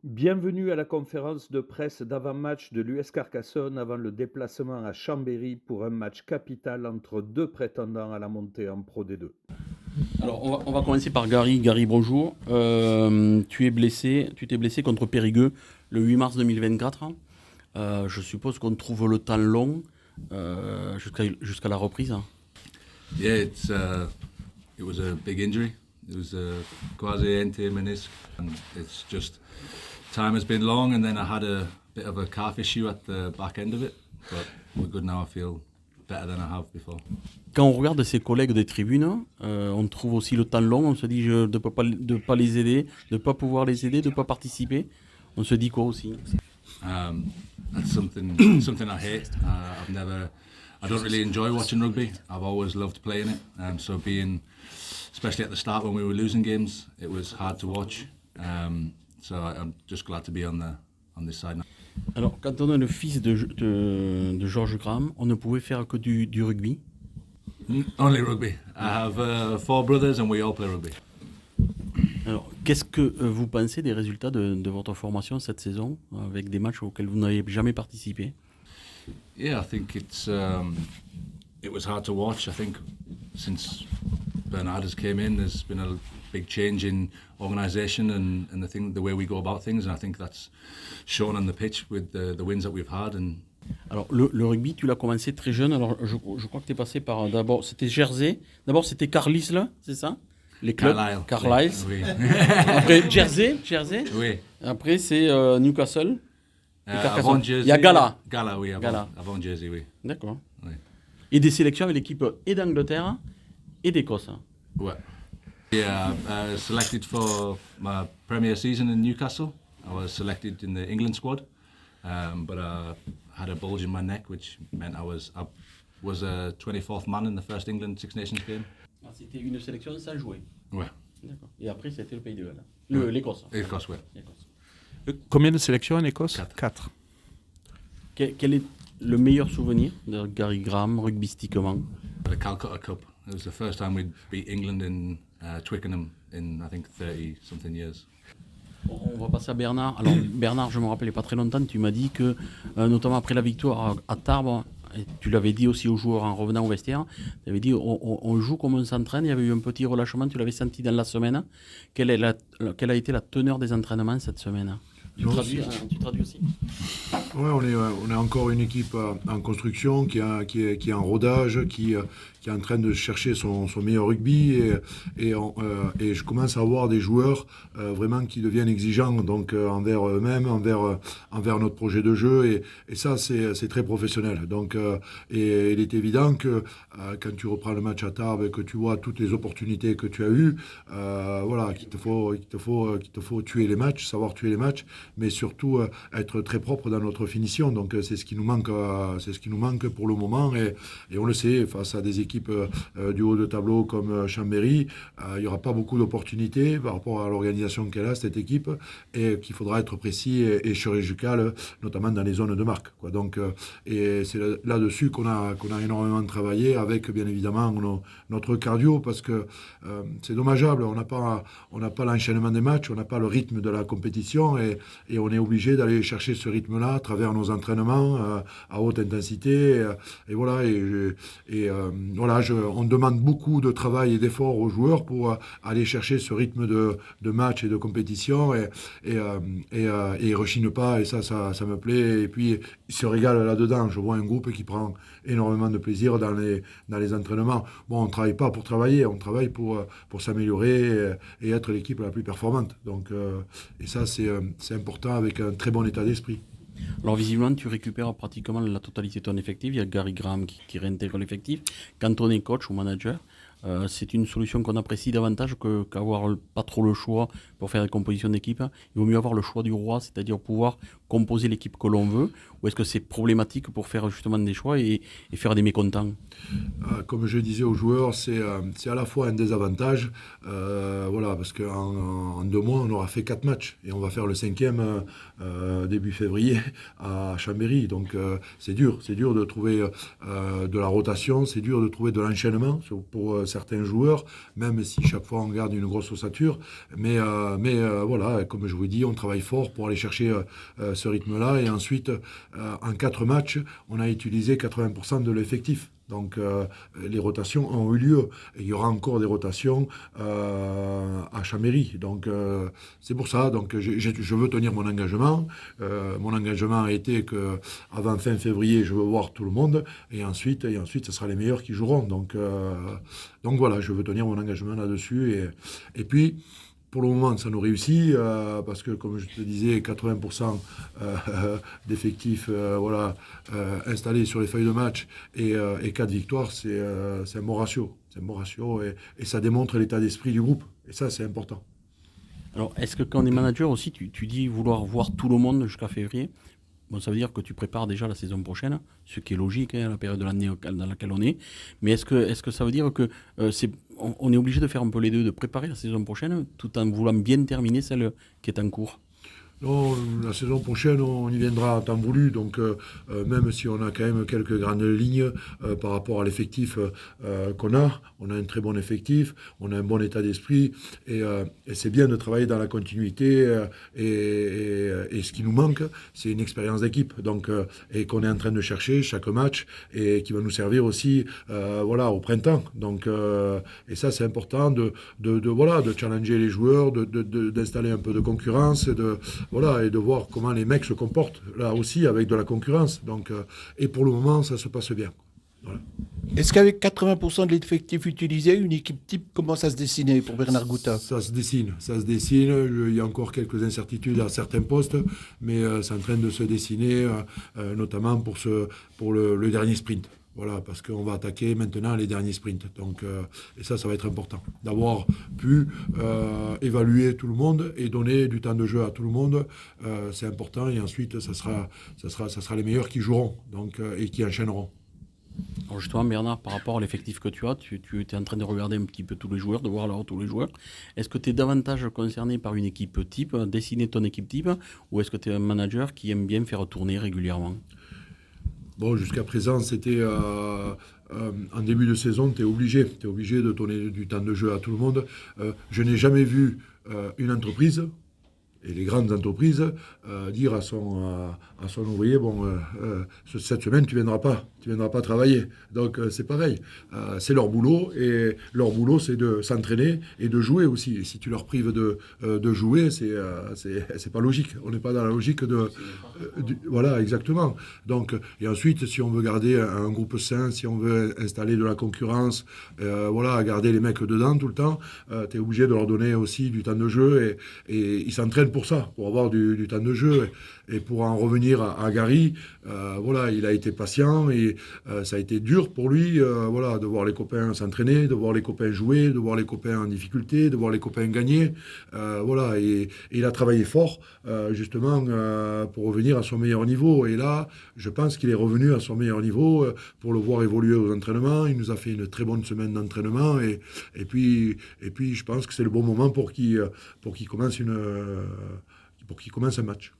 Bienvenue à la conférence de presse d'avant-match de l'US Carcassonne avant le déplacement à Chambéry pour un match capital entre deux prétendants à la montée en Pro D2. Alors, on va commencer par Gary. Gary, bonjour. Tu t'es blessé contre Périgueux le 8 mars 2024. Je suppose qu'on trouve le temps long jusqu'à la reprise. Yeah, it was a big injury. It was a quasi-anterior menisc, and it's just time has been long. And then I had a bit of a calf issue at the back end of it, but we're good now. I feel better than I have before. Quand on regarde ses collègues des tribunes, on trouve aussi le temps long. On se dit de ne pas les aider, de ne pas pouvoir les aider, de ne pas participer. On se dit quoi aussi? That's something I hate. I don't really enjoy watching rugby. I've always loved playing it. So especially at the start when we were losing games, it was hard to watch. So I'm just glad to be on this side now. Alors, quand on est le fils de Georges Graham, on ne pouvait faire que du rugby. Only rugby. I have 4 brothers and we all play rugby. Alors, qu'est-ce que vous pensez des résultats de votre formation cette saison, avec des matchs auxquels vous n'avez jamais participé? Yeah, I think it was hard to watch. I think since Bernard has came in, there's been a big change in organisation and the way we go about things, and I think that's shown on the pitch with the wins that we've had. And alors, le rugby, tu l'as commencé très jeune. Alors, je crois que tu es passé par d'abord, c'était Jersey. D'abord, c'était Carlisle, c'est ça? Les clubs. Carlisle. Oui. Après, Jersey. Oui. Après, c'est Newcastle. Avant Jersey. Il y a Gala. Gala, oui. Gala. Avant Jersey, oui. D'accord. Oui. Et des sélections avec l'équipe et d'Angleterre et d'Écosse. Ouais. Yeah, selected for my premier season in Newcastle. I was selected in the England squad, but I had a bulge in my neck, which meant I was a 24th man in the first England Six Nations game. Ah, c'était une sélection sans jouer. Ouais. D'accord. Et après, c'était le Pays de Galles. L'Écosse. Écosse, ouais. Combien de sélections en Écosse? 4. Quel est le meilleur souvenir de Gary Graham, rugbystiquement? The Calcutta Cup. It was the first time we'd beat England in Twickenham in, I think, 30-something years. On va passer à Bernard. Alors, Bernard, je me rappelle, il n'y a pas très longtemps, tu m'as dit que, notamment après la victoire à Tarbes, et tu l'avais dit aussi aux joueurs en revenant au vestiaire, tu avais dit on joue comme on s'entraîne, il y avait eu un petit relâchement, tu l'avais senti dans la semaine. Quelle a été la teneur des entraînements cette semaine? Tu traduis aussi? Ouais, on est encore une équipe en construction qui est en rodage, qui est en train de chercher son meilleur rugby et je commence à avoir des joueurs vraiment qui deviennent exigeants donc envers eux-mêmes, envers notre projet de jeu et ça c'est très professionnel. Donc et il est évident que quand tu reprends le match à Tarbes et que tu vois toutes les opportunités que tu as eues, voilà, qu'il te faut tuer les matchs, savoir tuer les matchs, mais surtout être très propre dans notre finition. Donc c'est ce qui nous manque pour le moment et on le sait face à des équipes du haut de tableau comme Chambéry, il n'y aura pas beaucoup d'opportunités par rapport à l'organisation qu'elle a cette équipe et qu'il faudra être précis et chirurgical, notamment dans les zones de marque, quoi. Donc et c'est là-dessus qu'on a énormément travaillé avec bien évidemment notre cardio parce que c'est dommageable, on n'a pas l'enchaînement des matchs, on n'a pas le rythme de la compétition et on est obligé d'aller chercher ce rythme-là à travers nos entraînements à haute intensité et voilà voilà, on demande beaucoup de travail et d'efforts aux joueurs pour aller chercher ce rythme de match et de compétition et ils rechignent pas et ça me plaît et puis ils se régalent là-dedans. Je vois un groupe qui prend énormément de plaisir dans les entraînements. Bon, on ne travaille pas pour travailler, on travaille pour s'améliorer et être l'équipe la plus performante. Donc, et ça c'est important avec un très bon état d'esprit. Alors visiblement, tu récupères pratiquement la totalité de ton effectif. Il y a Gary Graham qui réintègre l'effectif. Quand on est coach ou manager, c'est une solution qu'on apprécie davantage qu'avoir pas trop le choix pour faire des compositions d'équipe. Il vaut mieux avoir le choix du roi, c'est-à-dire pouvoir composer l'équipe que l'on veut, ou est-ce que c'est problématique pour faire justement des choix et faire des mécontents? Comme je disais aux joueurs, c'est à la fois un désavantage, voilà, parce qu'en 2 mois, on aura fait 4 matchs et on va faire le 5e début février à Chambéry. Donc c'est dur de trouver de la rotation, c'est dur de trouver de l'enchaînement pour certains joueurs, même si chaque fois on garde une grosse ossature. Mais voilà, comme je vous dis, on travaille fort pour aller chercher ce rythme-là. Et ensuite, en 4 matchs, on a utilisé 80% de l'effectif. Donc les rotations ont eu lieu. Et il y aura encore des rotations à Chambéry. Donc c'est pour ça. Donc je veux tenir mon engagement. Mon engagement a été qu'avant fin février, je veux voir tout le monde. Et ensuite, ce sera les meilleurs qui joueront. Donc voilà, je veux tenir mon engagement là-dessus. Et puis, pour le moment, ça nous réussit, parce que, comme je te disais, 80% d'effectifs installés sur les feuilles de match et 4 victoires, c'est un bon ratio. C'est un bon ratio et ça démontre l'état d'esprit du groupe. Et ça, c'est important. Alors, est-ce que quand on est manager aussi, tu dis vouloir voir tout le monde jusqu'à février? Bon, ça veut dire que tu prépares déjà la saison prochaine, ce qui est logique, la période de l'année dans laquelle on est. Mais est-ce que ça veut dire que on est obligé de faire un peu les deux, de préparer la saison prochaine tout en voulant bien terminer celle qui est en cours? Non, la saison prochaine, on y viendra en temps voulu. Donc, même si on a quand même quelques grandes lignes par rapport à l'effectif qu'on a, on a un très bon effectif, on a un bon état d'esprit. Et c'est bien de travailler dans la continuité. Et ce qui nous manque, c'est une expérience d'équipe. Donc, et qu'on est en train de chercher chaque match et qui va nous servir aussi au printemps. Donc, et ça, c'est important de challenger les joueurs, d'installer un peu de concurrence et de voir comment les mecs se comportent, là aussi, avec de la concurrence. Donc, et pour le moment, ça se passe bien. Voilà. Est-ce qu'avec 80% de l'effectif utilisé, une équipe type commence à se dessiner pour Bernard Gouta? Ça se dessine. Il y a encore quelques incertitudes à certains postes, mais c'est en train de se dessiner, notamment pour le dernier sprint. Voilà, parce qu'on va attaquer maintenant les derniers sprints. Donc, et ça va être important. D'avoir pu évaluer tout le monde et donner du temps de jeu à tout le monde, c'est important. Et ensuite, ça sera les meilleurs qui joueront et qui enchaîneront. Alors justement, Bernard, par rapport à l'effectif que tu as, tu es en train de regarder un petit peu tous les joueurs, de voir alors tous les joueurs. Est-ce que tu es davantage concerné par une équipe type, dessiner ton équipe type, ou est-ce que tu es un manager qui aime bien faire tourner régulièrement? Bon, jusqu'à présent, c'était en début de saison, tu es obligé de donner du temps de jeu à tout le monde. Je n'ai jamais vu une entreprise, et les grandes entreprises, dire à son ouvrier, cette semaine, tu viendras pas travailler. Donc, c'est pareil. C'est leur boulot, et leur boulot, c'est de s'entraîner et de jouer aussi. Et si tu leur prives de jouer, c'est pas logique. On n'est pas dans la logique voilà, exactement. Donc, et ensuite, si on veut garder un groupe sain, si on veut installer de la concurrence, garder les mecs dedans tout le temps, tu es obligé de leur donner aussi du temps de jeu, et ils s'entraînent pour ça, pour avoir du temps de jeu. Et pour en revenir à Gary, il a été patient, et ça a été dur pour lui de voir les copains s'entraîner, de voir les copains jouer, de voir les copains en difficulté, de voir les copains gagner. Et il a travaillé fort justement pour revenir à son meilleur niveau. Et là, je pense qu'il est revenu à son meilleur niveau pour le voir évoluer aux entraînements. Il nous a fait une très bonne semaine d'entraînement, et puis je pense que c'est le bon moment pour qu'il commence un match.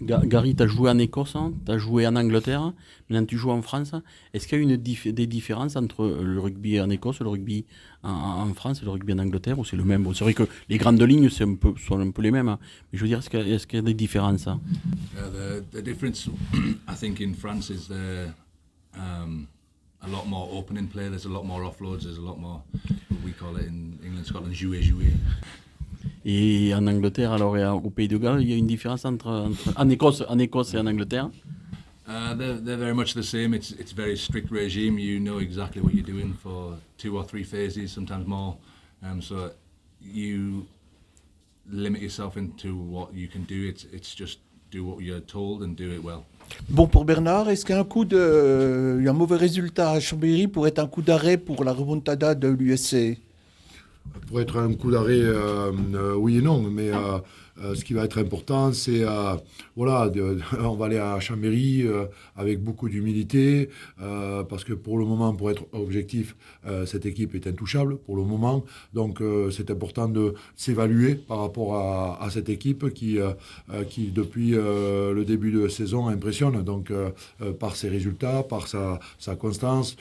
Gary, tu as joué en Écosse, tu as joué en Angleterre, maintenant tu joues en France. Est-ce qu'il y a des différences entre le rugby en Écosse, le rugby en France et le rugby en Angleterre, ou c'est le même? C'est vrai que les grandes lignes sont un peu les mêmes, mais je veux dire, est-ce qu'il y a des différences? The difference, I think, in France is a lot more opening play. There's a lot more offloads. There's a lot more, what we call it in England, Scotland, jouer. Et en Angleterre, alors, et au Pays de Galles, il y a une différence entre en Écosse et en Angleterre? They're very much the same. It's a very strict regime. You know exactly what you're doing for 2 or 3 phases, sometimes more. So you limit yourself into what you can do. It's just do what you're told and do it well. Bon, pour Bernard, est-ce qu'un mauvais résultat à Chambéry pourrait être un coup d'arrêt pour la remontada de l'USC? Pour être un coup d'arrêt, oui et non, mais Ce qui va être important, c'est voilà, on va aller à Chambéry avec beaucoup d'humilité, parce que pour le moment, pour être objectif, cette équipe est intouchable pour le moment. Donc c'est important de s'évaluer par rapport à cette équipe qui depuis le début de saison impressionne. Donc par ses résultats, par sa constance.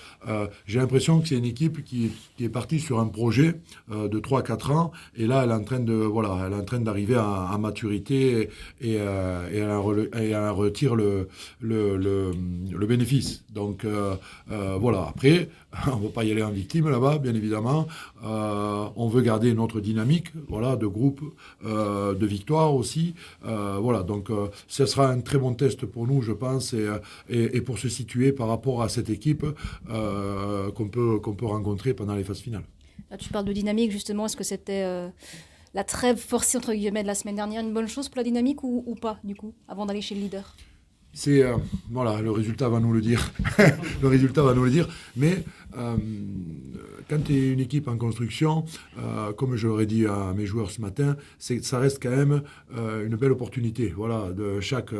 J'ai l'impression que c'est une équipe qui est partie sur un projet de 3-4 ans, et là elle est en train d'arriver à maturité et elle en retire le bénéfice. Donc voilà, après on ne va pas y aller en victime là-bas, bien évidemment. On veut garder notre dynamique, voilà, de groupe, de victoire aussi. Voilà, donc ce sera un très bon test pour nous, je pense, et pour se situer par rapport à cette équipe qu'on peut rencontrer pendant les phases finales. Là, tu parles de dynamique, justement. Est-ce que c'était la trêve forcée, entre guillemets, de la semaine dernière une bonne chose pour la dynamique ou pas, du coup, avant d'aller chez le leader? C'est voilà, le résultat va nous le dire. Le résultat va nous le dire. Mais quand tu es une équipe en construction, comme je l'aurais dit à mes joueurs ce matin, ça reste quand même une belle opportunité. Voilà, de chaque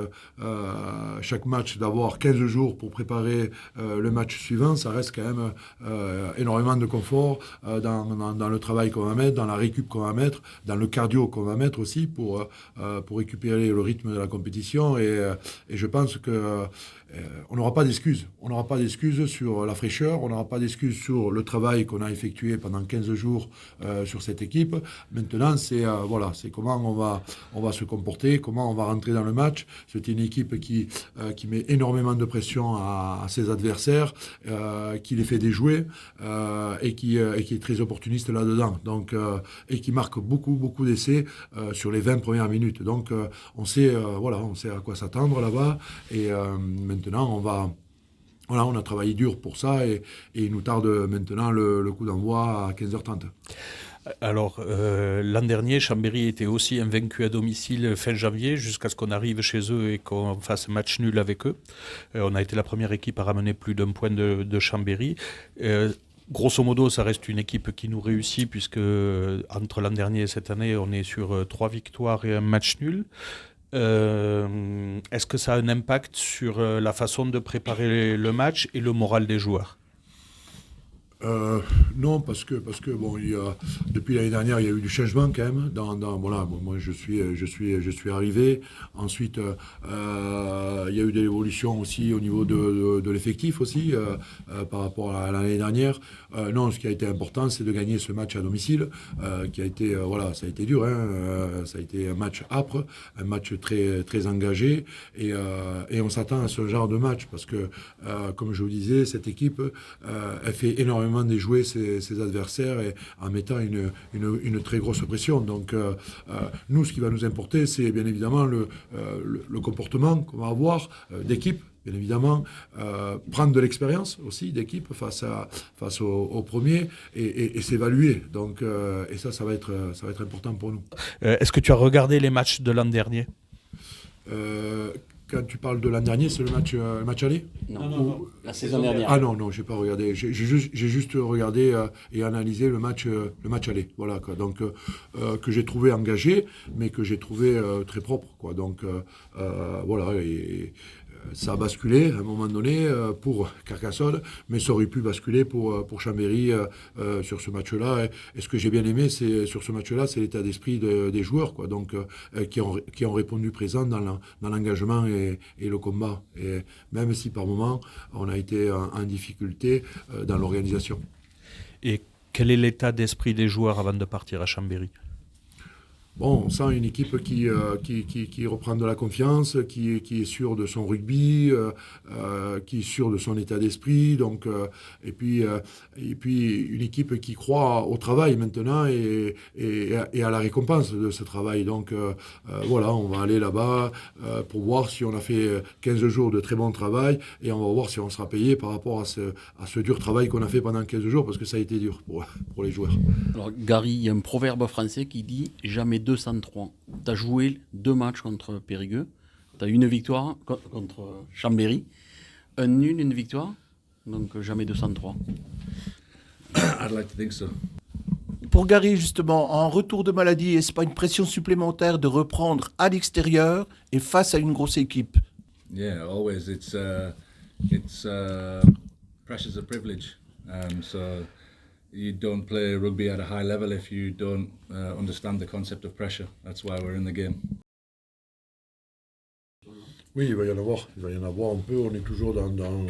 match, d'avoir 15 jours pour préparer le match suivant, ça reste quand même énormément de confort dans le travail qu'on va mettre, dans la récup qu'on va mettre, dans le cardio qu'on va mettre aussi pour récupérer le rythme de la compétition. Et je pense que on n'aura pas d'excuses. On n'aura pas d'excuses sur la fraîcheur, on n'aura pas d'excuses sur le travail qu'on a effectué pendant 15 jours sur cette équipe. Maintenant, c'est comment on va se comporter, comment on va rentrer dans le match. C'est une équipe qui met énormément de pression à ses adversaires, qui les fait déjouer et qui est très opportuniste là-dedans. Donc, et qui marque beaucoup d'essais sur les 20 premières minutes. Donc, on sait à quoi s'attendre là-bas. Et maintenant, on a travaillé dur pour ça et il nous tarde maintenant le coup d'envoi à 15h30. Alors, l'an dernier, Chambéry était aussi invaincu à domicile fin janvier, jusqu'à ce qu'on arrive chez eux et qu'on fasse match nul avec eux. On a été la première équipe à ramener plus d'un point de Chambéry. Grosso modo, ça reste une équipe qui nous réussit, puisque entre l'an dernier et cette année, on est sur 3 victoires et un match nul. Est-ce que ça a un impact sur la façon de préparer le match et le moral des joueurs? Non, parce que bon, depuis l'année dernière, il y a eu du changement quand même. Voilà, bon, moi je suis arrivé. Ensuite, il y a eu de l'évolution aussi au niveau de l'effectif aussi par rapport à l'année dernière. Non, ce qui a été important, c'est de gagner ce match à domicile, qui a été ça a été dur. Ça a été un match âpre, un match très très engagé, et on s'attend à ce genre de match parce que, comme je vous disais, cette équipe elle fait énormément déjouer ses adversaires et en mettant une très grosse pression. Donc nous, ce qui va nous importer, c'est bien évidemment le comportement qu'on va avoir d'équipe, bien évidemment, prendre de l'expérience aussi d'équipe face au premier et s'évaluer. Donc et ça va être important pour nous. Est-ce que tu as regardé les matchs de l'an dernier? Quand tu parles de l'an dernier, c'est le match aller? Non, la saison dernière. Ah non, j'ai pas regardé. J'ai juste regardé et analysé le match aller. Voilà, quoi. Donc, que j'ai trouvé engagé, mais que j'ai trouvé très propre, quoi. Donc, voilà. Et ça a basculé à un moment donné pour Carcassonne, mais ça aurait pu basculer pour Chambéry sur ce match-là. Et ce que j'ai bien aimé, sur ce match-là, c'est l'état d'esprit des joueurs, quoi. Donc, qui ont répondu présent dans l'engagement et le combat. Et même si par moments, on a été en difficulté dans l'organisation. Et quel est l'état d'esprit des joueurs avant de partir à Chambéry? Bon, on sent une équipe qui reprend de la confiance, qui est sûre de son rugby, qui est sûre de son état d'esprit. Donc, et puis une équipe qui croit au travail maintenant et à la récompense de ce travail. Donc, voilà, on va aller là-bas pour voir si on a fait 15 jours de très bon travail et on va voir si on sera payé par rapport à ce dur travail qu'on a fait pendant 15 jours, parce que ça a été dur pour les joueurs. Alors, Gary, il y a un proverbe français qui dit « jamais 203 ». Tu as joué 2 matchs contre Périgueux, tu as une victoire contre Chambéry, un nul, une victoire, donc jamais 203. I'd like to think so. pour Gary, justement, en retour de maladie, est-ce pas une pression supplémentaire de reprendre à l'extérieur et face à une grosse équipe? Yeah, always. It's pressure's a privilege. So you don't play rugby at a high level if you don't understand the concept of pressure. That's why we're in the game. Oui, il va y en avoir un peu. On est toujours dans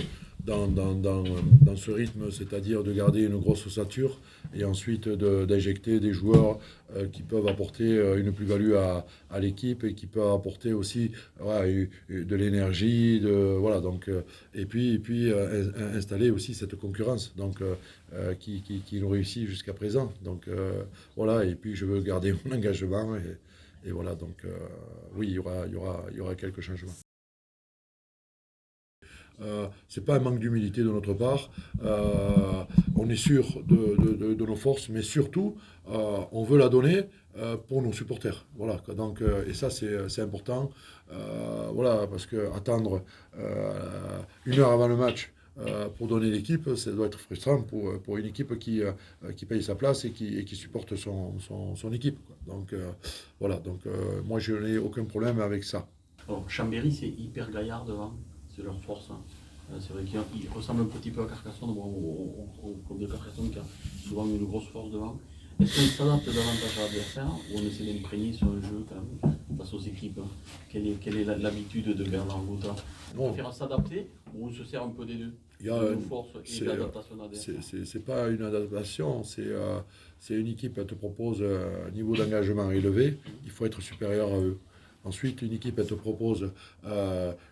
ce rythme, c'est-à-dire de garder une grosse ossature et ensuite d'injecter des joueurs qui peuvent apporter une plus-value à l'équipe et qui peuvent apporter aussi de l'énergie, et puis installer aussi cette concurrence qui nous réussit jusqu'à présent. Donc voilà, et puis je veux garder mon engagement et voilà, donc oui, il y aura quelques changements. C'est pas un manque d'humilité de notre part. On est sûr de nos forces, mais surtout, on veut la donner pour nos supporters. Voilà. Donc, et ça, c'est important. Voilà, parce que attendre 1 heure avant le match pour donner l'équipe, ça doit être frustrant pour une équipe qui paye sa place et qui supporte son équipe, quoi. Donc voilà. Donc moi, je n'ai aucun problème avec ça. Alors, Chambéry, c'est hyper gaillard devant. C'est leur force. Hein. C'est vrai qu'ils ressemblent un petit peu à Carcassonne, au club de Carcassonne qui a souvent une grosse force devant. Est-ce qu'on s'adapte davantage à l'adversaire ou on essaie d'imprégner sur le jeu quand même, face aux équipes? Quelle est l'habitude de Bernard Gouta? On préfère s'adapter ou on se sert un peu des deux? Il y a une force et l'adaptation d'adversaire. C'est pas une adaptation, c'est une équipe qui te propose un niveau d'engagement élevé, il faut être supérieur à eux. Ensuite, une équipe, elle te propose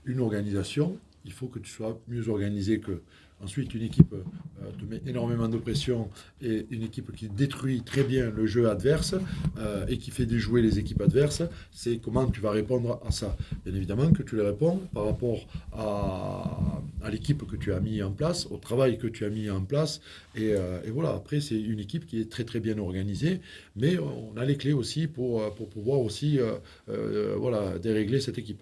une organisation, il faut que tu sois mieux organisé qu'eux. Ensuite, une équipe te met énormément de pression et une équipe qui détruit très bien le jeu adverse et qui fait déjouer les équipes adverses, c'est comment tu vas répondre à ça. Bien évidemment que tu les réponds par rapport à l'équipe que tu as mis en place, au travail que tu as mis en place. Et voilà, après, c'est une équipe qui est très très bien organisée, mais on a les clés aussi pour pouvoir aussi dérégler cette équipe.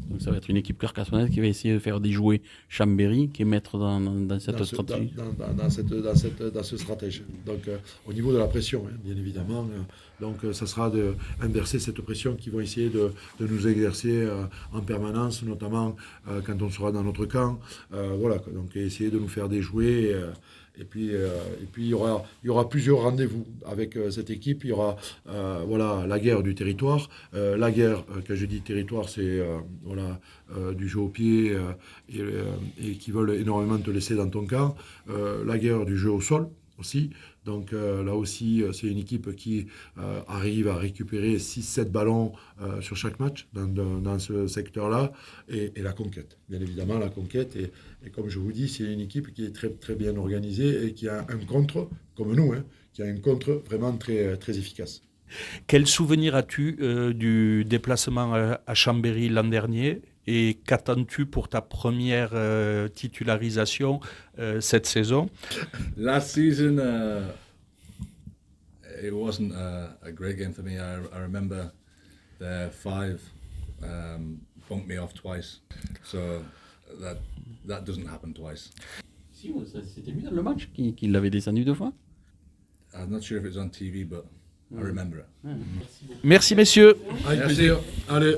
Donc ça va être une équipe carcassonnaise qui va essayer de faire déjouer Chambéry, qui est maître dans cette stratégie. Dans ce stratège. Donc au niveau de la pression, hein, bien évidemment. Donc ça sera d'inverser cette pression qu'ils vont essayer de nous exercer en permanence, notamment quand on sera dans notre camp. Voilà, donc essayer de nous faire déjouer. Et puis il y aura plusieurs rendez-vous avec cette équipe. Il y aura la guerre du territoire. La guerre, quand je dis territoire, c'est du jeu au pied et qui veulent énormément te laisser dans ton camp. La guerre du jeu au sol aussi. Donc là aussi, c'est une équipe qui arrive à récupérer 6-7 ballons sur chaque match dans ce secteur-là. Et la conquête, bien évidemment, la conquête. Et comme je vous dis, c'est une équipe qui est très, très bien organisée et qui a un contre, comme nous, hein, qui a un contre vraiment très, très efficace. Quel souvenir as-tu du déplacement à Chambéry l'an dernier et qu'attends-tu pour ta première titularisation cette saison? Last season, it wasn't a great game for me. I remember the 5 bumped me off twice, so that doesn't happen twice. Si, c'était lui dans le match qui l'avait descendu 2 fois. I'm not sure if it was on TV, but I remember it. Merci messieurs. Avec plaisir. Allez.